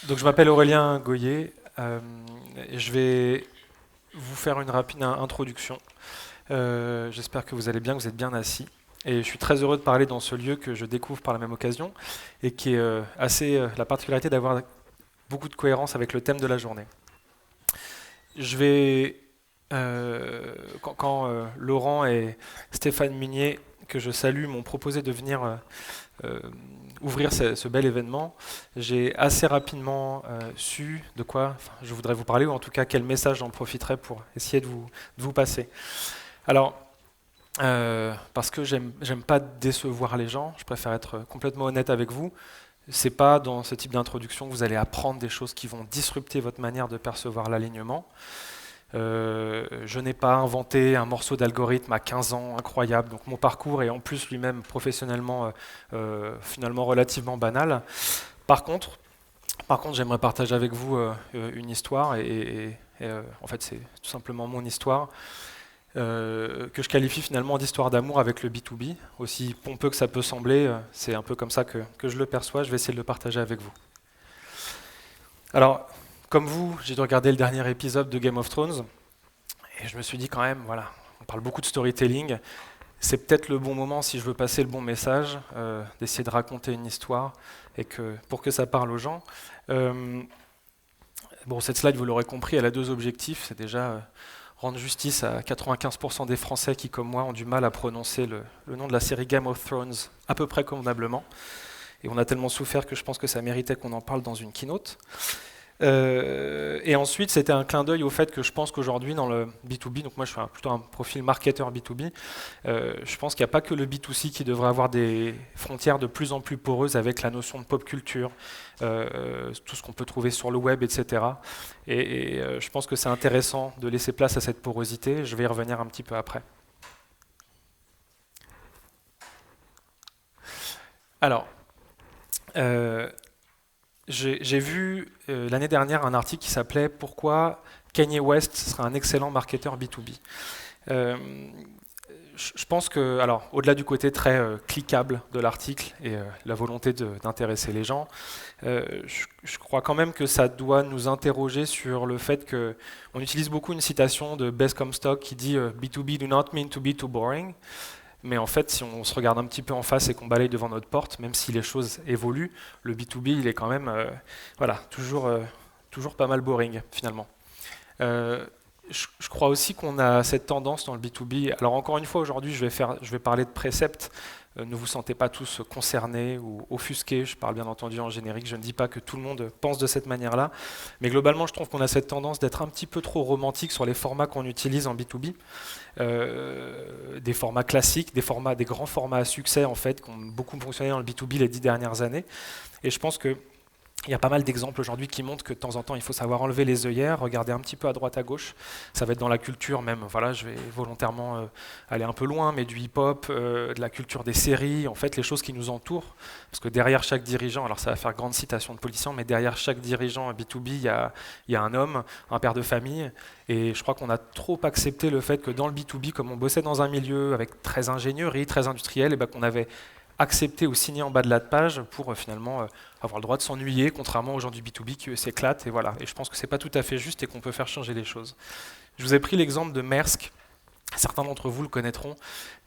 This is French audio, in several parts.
Donc je m'appelle Aurélien Goyer et je vais vous faire une rapide introduction. J'espère que vous allez bien, que vous êtes bien assis. Et je suis très heureux de parler dans ce lieu que je découvre par la même occasion et qui est la particularité d'avoir beaucoup de cohérence avec le thème de la journée. Je vais, quand Laurent et Stéphane Munier, que je salue, m'ont proposé de venir euh, ouvrir ce bel événement, j'ai assez rapidement su de quoi je voudrais vous parler, ou en tout cas quel message j'en profiterai pour essayer de vous passer. Alors, parce que j'aime pas décevoir les gens, je préfère être complètement honnête avec vous. C'est pas dans ce type d'introduction que vous allez apprendre des choses qui vont disrupter votre manière de percevoir l'alignement. Je n'ai pas inventé un morceau d'algorithme à 15 ans incroyable, donc mon parcours est en plus lui-même professionnellement finalement relativement banal. Par contre, j'aimerais partager avec vous une histoire en fait c'est tout simplement mon histoire que je qualifie finalement d'histoire d'amour avec le B2B. Aussi pompeux que ça peut sembler, c'est un peu comme ça que je le perçois. Je vais essayer de le partager avec vous. Alors, comme vous, j'ai dû regarder le dernier épisode de Game of Thrones. Et je me suis dit quand même, voilà, on parle beaucoup de storytelling, c'est peut-être le bon moment si je veux passer le bon message, d'essayer de raconter une histoire et pour que ça parle aux gens. Euh, bon, cette slide, vous l'aurez compris, elle a deux objectifs. C'est déjà rendre justice à 95% des Français qui, comme moi, ont du mal à prononcer le nom de la série Game of Thrones à peu près convenablement. Et on a tellement souffert que je pense que ça méritait qu'on en parle dans une keynote. Et ensuite, c'était un clin d'œil au fait que je pense qu'aujourd'hui, dans le B2B, donc moi je suis plutôt un profil marketeur B2B, je pense qu'il n'y a pas que le B2C qui devrait avoir des frontières de plus en plus poreuses avec la notion de pop culture, tout ce qu'on peut trouver sur le web, etc. Je pense que c'est intéressant de laisser place à cette porosité. Je vais y revenir un petit peu après. Alors, euh, j'ai vu l'année dernière un article qui s'appelait Pourquoi Kanye West serait un excellent marketeur B2B. Euh, je pense que, alors, au-delà du côté très cliquable de l'article et la volonté d'intéresser les gens, je crois quand même que ça doit nous interroger sur le fait que on utilise beaucoup une citation de Bess Comstock qui dit B2B do not mean to be too boring. Mais en fait, si on se regarde un petit peu en face et qu'on balaye devant notre porte, même si les choses évoluent, le B2B, il est quand même voilà, toujours pas mal boring finalement. Euh, je crois aussi qu'on a cette tendance dans le B2B. Alors encore une fois, aujourd'hui, je vais parler de préceptes. Ne vous sentez pas tous concernés ou offusqués. Je parle bien entendu en générique. Je ne dis pas que tout le monde pense de cette manière-là. Mais globalement, je trouve qu'on a cette tendance d'être un petit peu trop romantique sur les formats qu'on utilise en B2B. Des formats classiques, des grands formats à succès en fait, qui ont beaucoup fonctionné dans le B2B les 10 dernières années. Et je pense que il y a pas mal d'exemples aujourd'hui qui montrent que de temps en temps, il faut savoir enlever les œillères, regarder un petit peu à droite à gauche. Ça va être dans la culture même. Voilà, je vais volontairement aller un peu loin, mais du hip-hop, de la culture des séries, en fait, les choses qui nous entourent. Parce que derrière chaque dirigeant, alors ça va faire grande citation de politiciens, mais derrière chaque dirigeant B2B, il y a un homme, un père de famille. Et je crois qu'on a trop accepté le fait que dans le B2B, comme on bossait dans un milieu avec très ingénierie, très industriel, et ben qu'on avait accepter ou signer en bas de la page pour finalement avoir le droit de s'ennuyer, contrairement aux gens du B2B qui eux s'éclatent. Et voilà. Et je pense que c'est pas tout à fait juste et qu'on peut faire changer les choses. Je vous ai pris l'exemple de Maersk. Certains d'entre vous le connaîtront.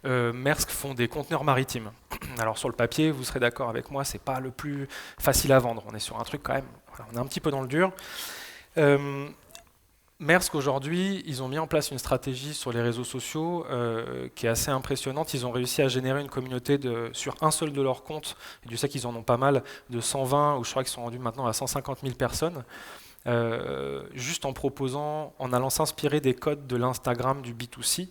Maersk font des conteneurs maritimes. Alors sur le papier, vous serez d'accord avec moi, c'est pas le plus facile à vendre. On est sur un truc quand même, voilà, on est un petit peu dans le dur. Euh, Maersk aujourd'hui, ils ont mis en place une stratégie sur les réseaux sociaux qui est assez impressionnante. Ils ont réussi à générer une communauté sur un seul de leurs comptes, et Dieu sait qu'ils en ont pas mal, de 120, ou je crois qu'ils sont rendus maintenant à 150 000 personnes, juste en proposant, en allant s'inspirer des codes de l'Instagram du B2C.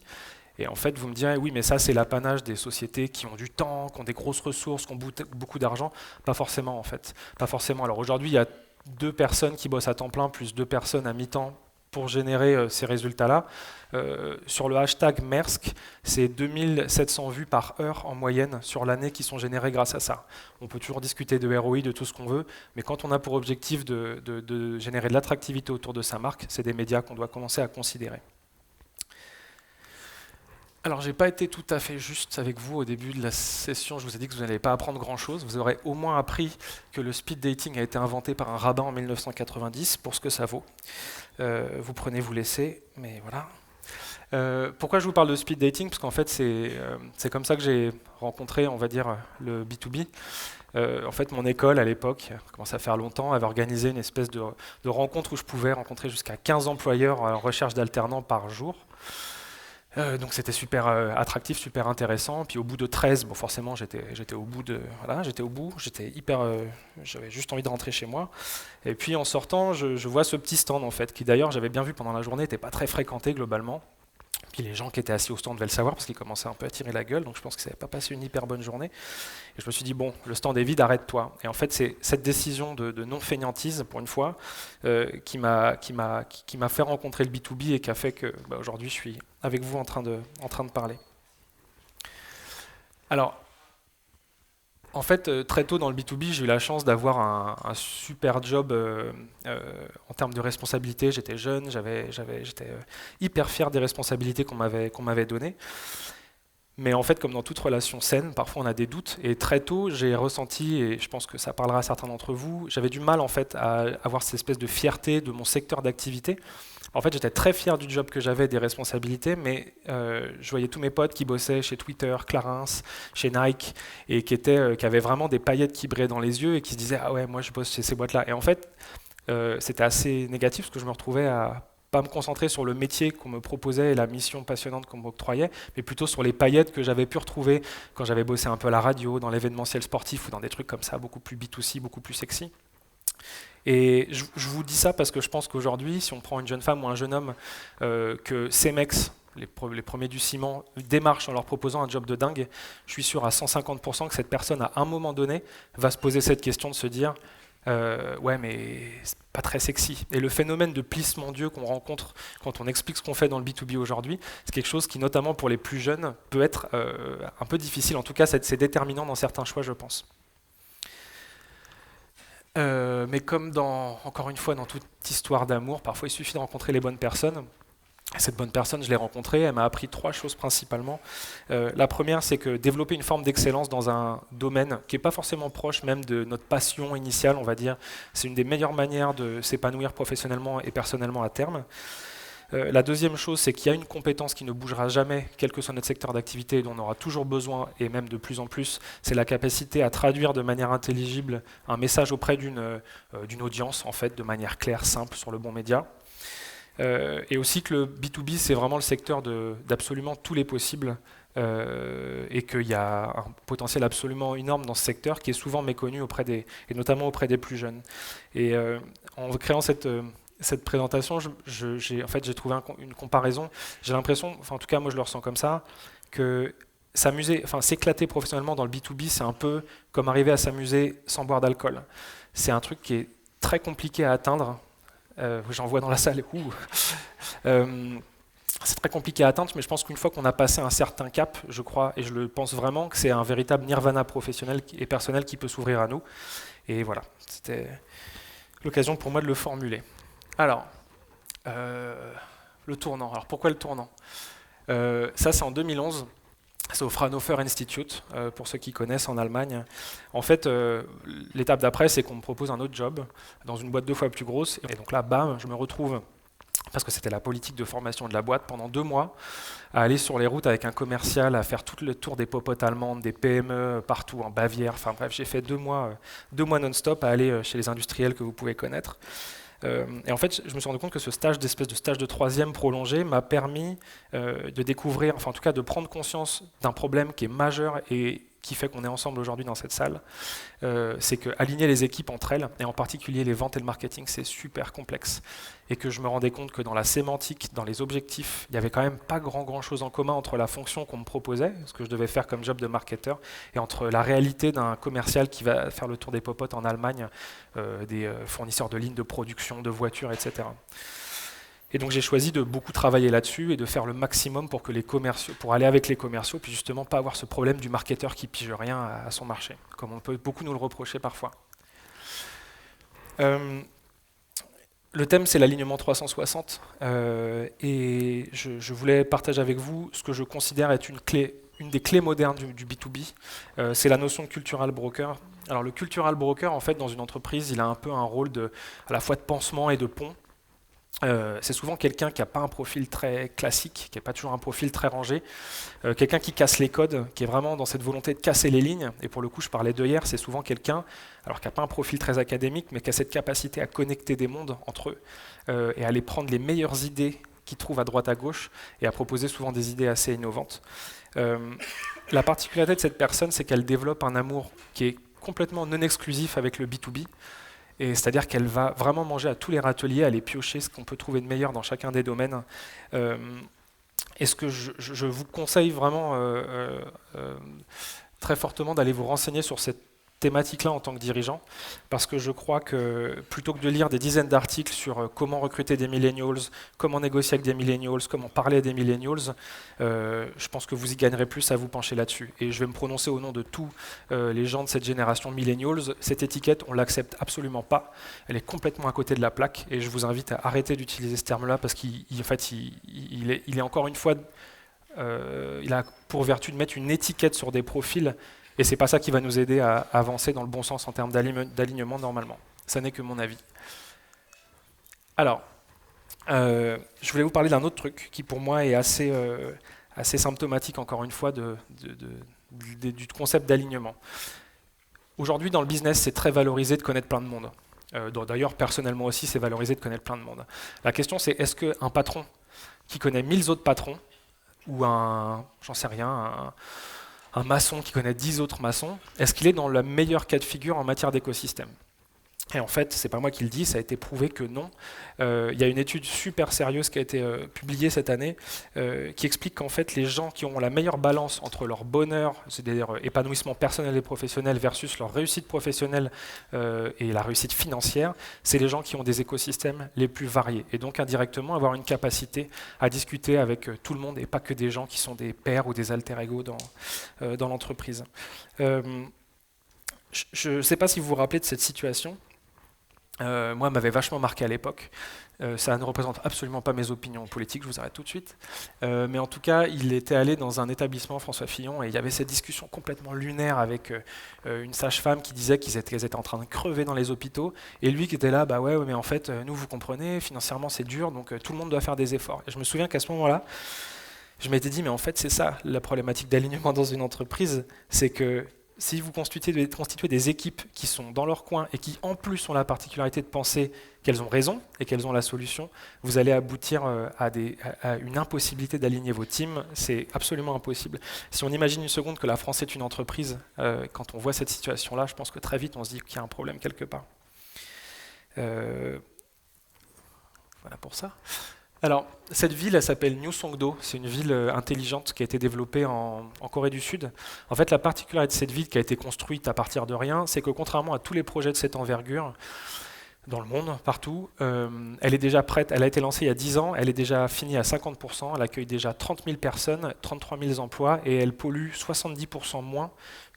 Et en fait, vous me direz, oui, mais ça, c'est l'apanage des sociétés qui ont du temps, qui ont des grosses ressources, qui ont beaucoup d'argent. Pas forcément, en fait. Pas forcément. Alors aujourd'hui, il y a 2 personnes qui bossent à temps plein, plus 2 personnes à mi-temps pour générer ces résultats-là. Sur le hashtag Maersk, c'est 2700 vues par heure en moyenne sur l'année qui sont générées grâce à ça. On peut toujours discuter de ROI, de tout ce qu'on veut, mais quand on a pour objectif de générer de l'attractivité autour de sa marque, c'est des médias qu'on doit commencer à considérer. Alors, j'ai pas été tout à fait juste avec vous au début de la session. Je vous ai dit que vous n'allez pas apprendre grand-chose. Vous aurez au moins appris que le speed dating a été inventé par un rabbin en 1990, pour ce que ça vaut. Vous prenez, vous laissez, mais voilà. Pourquoi je vous parle de speed dating? Parce qu'en fait, c'est comme ça que j'ai rencontré, on va dire, le B2B. En fait, mon école, à l'époque, ça commence à faire longtemps, avait organisé une espèce de rencontre où je pouvais rencontrer jusqu'à 15 employeurs en recherche d'alternants par jour. Donc c'était super attractif, super intéressant. Puis au bout de 13, bon forcément j'étais au bout voilà, j'étais hyper, j'avais juste envie de rentrer chez moi. Et puis en sortant, je vois ce petit stand en fait, qui d'ailleurs j'avais bien vu pendant la journée, n'était pas très fréquenté globalement. Puis les gens qui étaient assis au stand devaient le savoir parce qu'ils commençaient un peu à tirer la gueule, donc je pense que ça n'avait pas passé une hyper bonne journée. Et je me suis dit, bon, le stand est vide, arrête-toi. Et en fait, c'est cette décision de non-fainéantise, pour une fois, qui m'a fait rencontrer le B2B et qui a fait que aujourd'hui, je suis avec vous en train de parler. Alors, en fait, très tôt dans le B2B, j'ai eu la chance d'avoir un super job en termes de responsabilité. J'étais jeune, j'étais hyper fier des responsabilités qu'on m'avait données. Mais en fait, comme dans toute relation saine, parfois on a des doutes. Et très tôt, j'ai ressenti, et je pense que ça parlera à certains d'entre vous, j'avais du mal en fait à avoir cette espèce de fierté de mon secteur d'activité. En fait, j'étais très fier du job que j'avais, des responsabilités, mais je voyais tous mes potes qui bossaient chez Twitter, Clarins, chez Nike, et qui avaient vraiment des paillettes qui brillaient dans les yeux et qui se disaient « Ah ouais, moi je bosse chez ces boîtes-là ». Et en fait, c'était assez négatif parce que je me retrouvais à pas me concentrer sur le métier qu'on me proposait et la mission passionnante qu'on m'octroyait, mais plutôt sur les paillettes que j'avais pu retrouver quand j'avais bossé un peu à la radio, dans l'événementiel sportif ou dans des trucs comme ça, beaucoup plus B2C, beaucoup plus sexy. Et je vous dis ça parce que je pense qu'aujourd'hui, si on prend une jeune femme ou un jeune homme, que ces mecs, les premiers du ciment, démarchent en leur proposant un job de dingue, je suis sûr à 150% que cette personne, à un moment donné, va se poser cette question de se dire ouais, mais c'est pas très sexy. Et le phénomène de plissement d'yeux qu'on rencontre quand on explique ce qu'on fait dans le B2B aujourd'hui, c'est quelque chose qui, notamment pour les plus jeunes, peut être un peu difficile. En tout cas, c'est déterminant dans certains choix, je pense. Mais comme encore une fois, dans toute histoire d'amour, parfois il suffit de rencontrer les bonnes personnes. Cette bonne personne, je l'ai rencontrée, elle m'a appris 3 choses principalement. La première, c'est que développer une forme d'excellence dans un domaine qui n'est pas forcément proche même de notre passion initiale, on va dire, c'est une des meilleures manières de s'épanouir professionnellement et personnellement à terme. La deuxième chose, c'est qu'il y a une compétence qui ne bougera jamais, quel que soit notre secteur d'activité, et dont on aura toujours besoin, et même de plus en plus, c'est la capacité à traduire de manière intelligible un message auprès d'une audience, en fait, de manière claire, simple, sur le bon média. Et aussi que le B2B, c'est vraiment le secteur d'absolument tous les possibles, et qu'il y a un potentiel absolument énorme dans ce secteur qui est souvent méconnu et notamment auprès des plus jeunes. Et en créant cette présentation, j'ai trouvé une comparaison. J'ai l'impression, enfin en tout cas moi je le ressens comme ça, que s'éclater professionnellement dans le B2B, c'est un peu comme arriver à s'amuser sans boire d'alcool. C'est un truc qui est très compliqué à atteindre. J'en vois dans la salle. C'est très compliqué à atteindre, mais je pense qu'une fois qu'on a passé un certain cap, je crois, et je le pense vraiment, que c'est un véritable nirvana professionnel et personnel qui peut s'ouvrir à nous. Et voilà, c'était l'occasion pour moi de le formuler. Alors, le tournant. Alors pourquoi le tournant? Ça, c'est en 2011. C'est au Fraunhofer Institute, pour ceux qui connaissent en Allemagne. En fait, l'étape d'après, c'est qu'on me propose un autre job dans une boîte 2 fois plus grosse. Et donc là, bam, je me retrouve, parce que c'était la politique de formation de la boîte, pendant 2 mois, à aller sur les routes avec un commercial, à faire tout le tour des popotes allemandes, des PME, partout, en Bavière. Enfin bref, j'ai fait 2 mois non-stop à aller chez les industriels que vous pouvez connaître. Et en fait, je me suis rendu compte que ce stage d'espèce de stage de 3e prolongé m'a permis de découvrir, enfin en tout cas de prendre conscience d'un problème qui est majeur et qui fait qu'on est ensemble aujourd'hui dans cette salle. C'est qu'aligner les équipes entre elles, et en particulier les ventes et le marketing, c'est super complexe. Et que je me rendais compte que dans la sémantique, dans les objectifs, il n'y avait quand même pas grand chose en commun entre la fonction qu'on me proposait, ce que je devais faire comme job de marketeur, et entre la réalité d'un commercial qui va faire le tour des popotes en Allemagne, des fournisseurs de lignes de production, de voitures, etc. Et donc j'ai choisi de beaucoup travailler là-dessus et de faire le maximum pour aller avec les commerciaux, puis justement pas avoir ce problème du marketeur qui pige rien à son marché, comme on peut beaucoup nous le reprocher parfois. Le thème, c'est l'alignement 360, et je voulais partager avec vous ce que je considère être une des clés modernes du B2B. C'est la notion de cultural broker. Alors le cultural broker, en fait, dans une entreprise, il a un peu un rôle à la fois de pansement et de pont. C'est souvent quelqu'un qui n'a pas un profil très classique, qui n'a pas toujours un profil très rangé, quelqu'un qui casse les codes, qui est vraiment dans cette volonté de casser les lignes. Et pour le coup, je parlais de hier, c'est souvent quelqu'un, alors qui n'a pas un profil très académique, mais qui a cette capacité à connecter des mondes entre eux et à aller prendre les meilleures idées qu'ils trouvent à droite à gauche et à proposer souvent des idées assez innovantes. La particularité de cette personne, c'est qu'elle développe un amour qui est complètement non exclusif avec le B2B. Et c'est-à-dire qu'elle va vraiment manger à tous les râteliers, aller piocher ce qu'on peut trouver de meilleur dans chacun des domaines. Et ce que je vous conseille vraiment très fortement d'aller vous renseigner sur cette thématique-là en tant que dirigeant, parce que je crois que plutôt que de lire des dizaines d'articles sur comment recruter des millennials, comment négocier avec des millennials, comment parler à des millennials, je pense que vous y gagnerez plus à vous pencher là-dessus. Et je vais me prononcer au nom de tous les gens de cette génération millennials. Cette étiquette, on l'accepte absolument pas. Elle est complètement à côté de la plaque, et je vous invite à arrêter d'utiliser ce terme-là, parce qu'en fait, il est encore une fois, il a pour vertu de mettre une étiquette sur des profils. Et c'est pas ça qui va nous aider à avancer dans le bon sens en termes d'alignement normalement. Ça n'est que mon avis. Alors, je voulais vous parler d'un autre truc qui pour moi est assez symptomatique encore une fois du concept d'alignement. Aujourd'hui dans le business, c'est très valorisé de connaître plein de monde. D'ailleurs, personnellement aussi, c'est valorisé de connaître plein de monde. La question c'est, est-ce qu'un patron qui connaît 1000 autres patrons, ou j'en sais rien, un maçon qui connaît 10 autres maçons, est-ce qu'il est dans le meilleur cas de figure en matière d'écosystème? Et en fait, c'est pas moi qui le dis, ça a été prouvé que non. Il y a une étude super sérieuse qui a été publiée cette année qui explique qu'en fait, les gens qui ont la meilleure balance entre leur bonheur, c'est-à-dire épanouissement personnel et professionnel, versus leur réussite professionnelle et la réussite financière, c'est les gens qui ont des écosystèmes les plus variés. Et donc, indirectement, avoir une capacité à discuter avec tout le monde et pas que des gens qui sont des pairs ou des alter ego dans l'entreprise. Je ne sais pas si vous vous rappelez de cette situation. Moi, m'avait vachement marqué à l'époque. Ça ne représente absolument pas mes opinions politiques, je vous arrête tout de suite. Mais en tout cas, il était allé dans un établissement, François Fillon, et il y avait cette discussion complètement lunaire avec une sage-femme qui disait qu'ils étaient en train de crever dans les hôpitaux, et lui qui était là, bah ouais, mais en fait, nous, vous comprenez, financièrement, c'est dur, donc tout le monde doit faire des efforts. Et je me souviens qu'à ce moment-là, je m'étais dit, mais en fait, c'est ça, la problématique d'alignement dans une entreprise, c'est que si vous constituez des équipes qui sont dans leur coin et qui en plus ont la particularité de penser qu'elles ont raison et qu'elles ont la solution, vous allez aboutir à une impossibilité d'aligner vos teams. C'est absolument impossible. Si on imagine une seconde que la France est une entreprise, quand on voit cette situation-là, je pense que très vite on se dit qu'il y a un problème quelque part. Voilà pour ça. Alors, cette ville, elle s'appelle New Songdo. C'est une ville intelligente qui a été développée en Corée du Sud. En fait, la particularité de cette ville qui a été construite à partir de rien, c'est que contrairement à tous les projets de cette envergure, dans le monde, partout, elle est déjà prête. Elle a été lancée il y a 10 ans, elle est déjà finie à 50%, elle accueille déjà 30 000 personnes, 33 000 emplois, et elle pollue 70% moins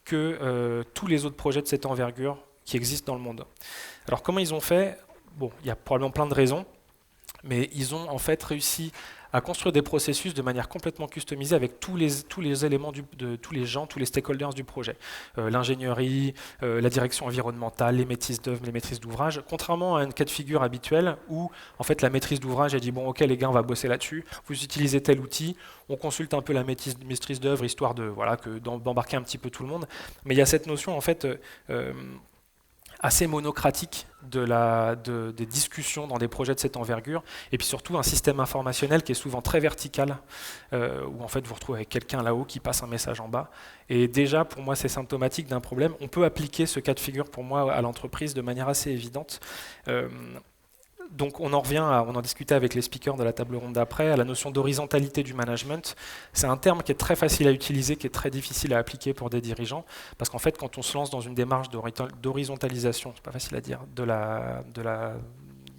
que tous les autres projets de cette envergure qui existent dans le monde. Alors, comment ils ont fait? Bon, il y a probablement plein de raisons. Mais ils ont en fait réussi à construire des processus de manière complètement customisée avec tous les éléments de tous les gens, tous les stakeholders du projet. L'ingénierie, la direction environnementale, les maîtrises d'œuvre, les maîtrises d'ouvrage, contrairement à un cas de figure habituel où en fait la maîtrise d'ouvrage a dit bon ok les gars on va bosser là-dessus, vous utilisez tel outil, on consulte un peu la maîtrise d'œuvre histoire d'embarquer un petit peu tout le monde. Mais il y a cette notion en fait assez monocratique des discussions dans des projets de cette envergure, et puis surtout un système informationnel qui est souvent très vertical, où en fait vous retrouvez avec quelqu'un là-haut qui passe un message en bas. Et déjà, pour moi, c'est symptomatique d'un problème. On peut appliquer ce cas de figure, pour moi, à l'entreprise de manière assez évidente. Donc on en discutait avec les speakers de la table ronde d'après, à la notion d'horizontalité du management. C'est un terme qui est très facile à utiliser, qui est très difficile à appliquer pour des dirigeants, parce qu'en fait quand on se lance dans une démarche d'horizontalisation, c'est pas facile à dire, de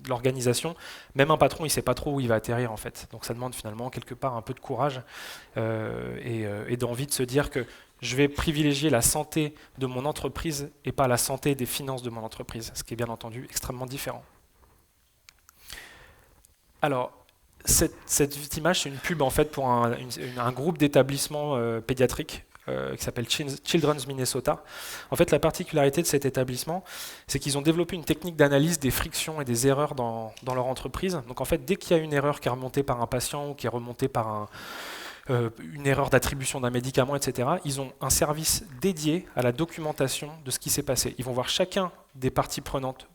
l'organisation, même un patron il ne sait pas trop où il va atterrir en fait. Donc ça demande finalement quelque part un peu de courage et d'envie de se dire que je vais privilégier la santé de mon entreprise et pas la santé des finances de mon entreprise, ce qui est bien entendu extrêmement différent. Alors, cette image, c'est une pub en fait pour un groupe d'établissements pédiatriques qui s'appelle Children's Minnesota. En fait, la particularité de cet établissement, c'est qu'ils ont développé une technique d'analyse des frictions et des erreurs dans leur entreprise. Donc en fait, dès qu'il y a une erreur qui est remontée par un patient ou qui est remontée par une erreur d'attribution d'un médicament, etc., ils ont un service dédié à la documentation de ce qui s'est passé. Ils vont voir chacun des parties prenantes,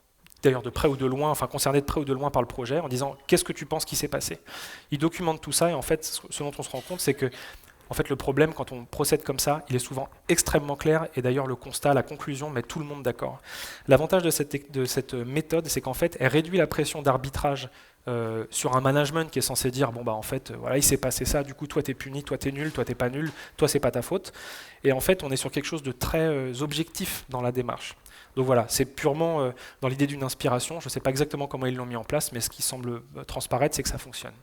d'ailleurs de près ou de loin, enfin concerné de près ou de loin par le projet, en disant qu'est-ce que tu penses qui s'est passé. Ils documentent tout ça et en fait, ce dont on se rend compte, c'est que en fait, le problème, quand on procède comme ça, il est souvent extrêmement clair et d'ailleurs le constat, la conclusion met tout le monde d'accord. L'avantage de cette méthode, c'est qu'en fait, elle réduit la pression d'arbitrage sur un management qui est censé dire bon bah en fait voilà il s'est passé ça, du coup toi t'es puni, toi t'es nul, toi t'es pas nul, toi c'est pas ta faute. Et en fait, on est sur quelque chose de très objectif dans la démarche. Donc voilà, c'est purement dans l'idée d'une inspiration. Je ne sais pas exactement comment ils l'ont mis en place, mais ce qui semble transparaître, c'est que ça fonctionne.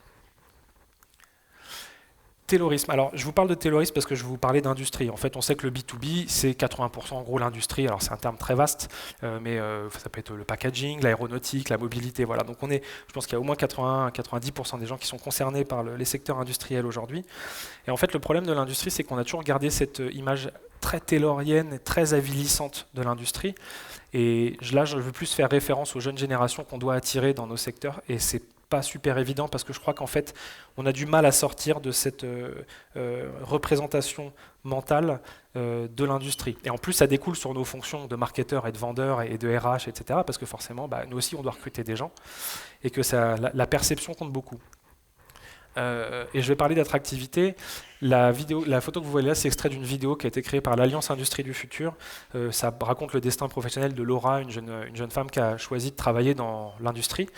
Taylorisme. Alors, je vous parle de taylorisme parce que je vais vous parler d'industrie. En fait, on sait que le B2B, c'est 80% en gros l'industrie. Alors, c'est un terme très vaste, mais ça peut être le packaging, l'aéronautique, la mobilité. Voilà. Donc, je pense qu'il y a au moins 80-90% des gens qui sont concernés par les secteurs industriels aujourd'hui. Et en fait, le problème de l'industrie, c'est qu'on a toujours gardé cette image très taylorienne, très avilissante de l'industrie. Et là, je veux plus faire référence aux jeunes générations qu'on doit attirer dans nos secteurs. Et c'est pas super évident parce que je crois qu'en fait, on a du mal à sortir de cette représentation mentale de l'industrie. Et en plus, ça découle sur nos fonctions de marketeurs et de vendeurs et de RH, etc. Parce que forcément, nous aussi, on doit recruter des gens et que la perception compte beaucoup. Et je vais parler d'attractivité. La photo que vous voyez là, c'est extrait d'une vidéo qui a été créée par l'Alliance Industrie du Futur. Ça raconte le destin professionnel de Laura, une jeune femme qui a choisi de travailler dans l'industrie.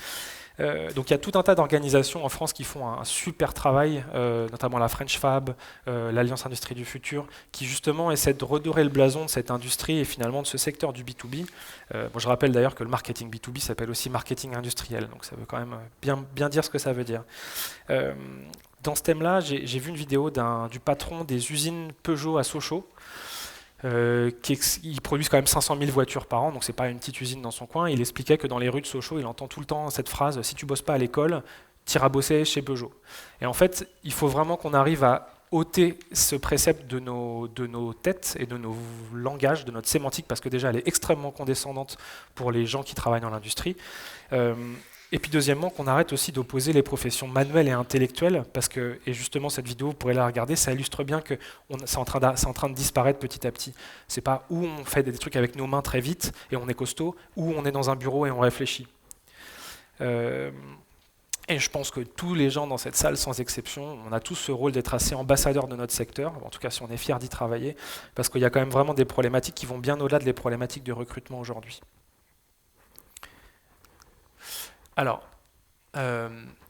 Donc il y a tout un tas d'organisations en France qui font un super travail, notamment la French Fab, l'Alliance Industrie du Futur, qui justement essaie de redorer le blason de cette industrie et finalement de ce secteur du B2B. Je rappelle d'ailleurs que le marketing B2B s'appelle aussi marketing industriel, donc ça veut quand même bien dire ce que ça veut dire. Dans ce thème-là, j'ai vu une vidéo du patron des usines Peugeot à Sochaux. Ils produisent quand même 500 000 voitures par an, donc c'est pas une petite usine dans son coin. Il expliquait que dans les rues de Sochaux, il entend tout le temps cette phrase « si tu bosses pas à l'école, t'iras bosser chez Peugeot ». Et en fait, il faut vraiment qu'on arrive à ôter ce précepte de nos têtes et de nos langages, de notre sémantique, parce que déjà elle est extrêmement condescendante pour les gens qui travaillent dans l'industrie. Et puis deuxièmement, qu'on arrête aussi d'opposer les professions manuelles et intellectuelles, parce que, et justement cette vidéo, vous pourrez la regarder, ça illustre bien que c'est en train de disparaître petit à petit. C'est pas où on fait des trucs avec nos mains très vite et on est costaud, ou on est dans un bureau et on réfléchit. Et je pense que tous les gens dans cette salle, sans exception, on a tous ce rôle d'être assez ambassadeurs de notre secteur, en tout cas si on est fier d'y travailler, parce qu'il y a quand même vraiment des problématiques qui vont bien au-delà des problématiques de recrutement aujourd'hui. Alors,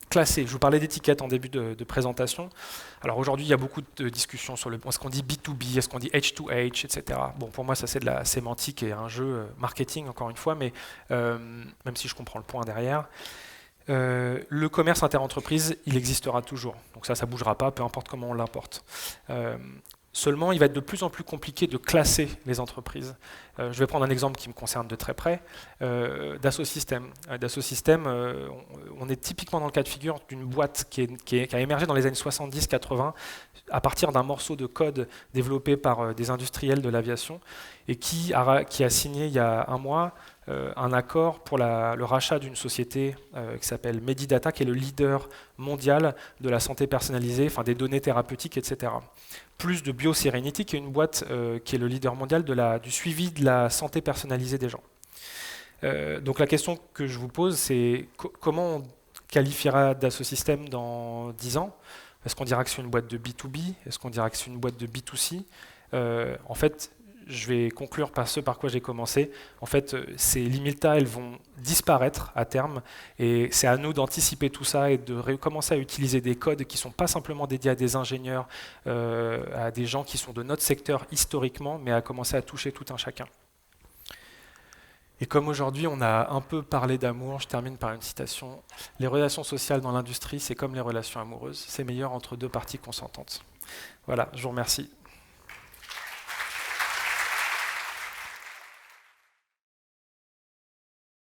classé, je vous parlais d'étiquettes en début de présentation. Alors aujourd'hui, il y a beaucoup de discussions sur est-ce qu'on dit B2B, est-ce qu'on dit H2H, etc. Bon, pour moi, ça c'est de la sémantique et un jeu marketing, encore une fois, mais même si je comprends le point derrière. Le commerce interentreprise, il existera toujours. Donc ça ne bougera pas, peu importe comment on l'importe. Seulement, il va être de plus en plus compliqué de classer les entreprises. Je vais prendre un exemple qui me concerne de très près, Dassault Systèmes. Dassault Systèmes, on est typiquement dans le cas de figure d'une boîte qui a émergé dans les années 70-80 à partir d'un morceau de code développé par des industriels de l'aviation et qui a signé il y a un mois un accord pour le rachat d'une société qui s'appelle Medidata, qui est le leader mondial de la santé personnalisée, enfin des données thérapeutiques, etc. Plus de BioSerenity, qui est une boîte qui est le leader mondial du suivi de la santé personnalisée des gens. Donc la question que je vous pose, c'est comment on qualifiera Dassault Systèmes dans 10 ans? Est-ce qu'on dira que c'est une boîte de B2B? Est-ce qu'on dira que c'est une boîte de B2C? En fait, je vais conclure par ce par quoi j'ai commencé. En fait, ces limitas, elles vont disparaître à terme et c'est à nous d'anticiper tout ça et de commencer à utiliser des codes qui ne sont pas simplement dédiés à des ingénieurs, à des gens qui sont de notre secteur historiquement, mais à commencer à toucher tout un chacun. Et comme aujourd'hui on a un peu parlé d'amour, je termine par une citation. Les relations sociales dans l'industrie, c'est comme les relations amoureuses, c'est meilleur entre deux parties consentantes. Voilà, je vous remercie.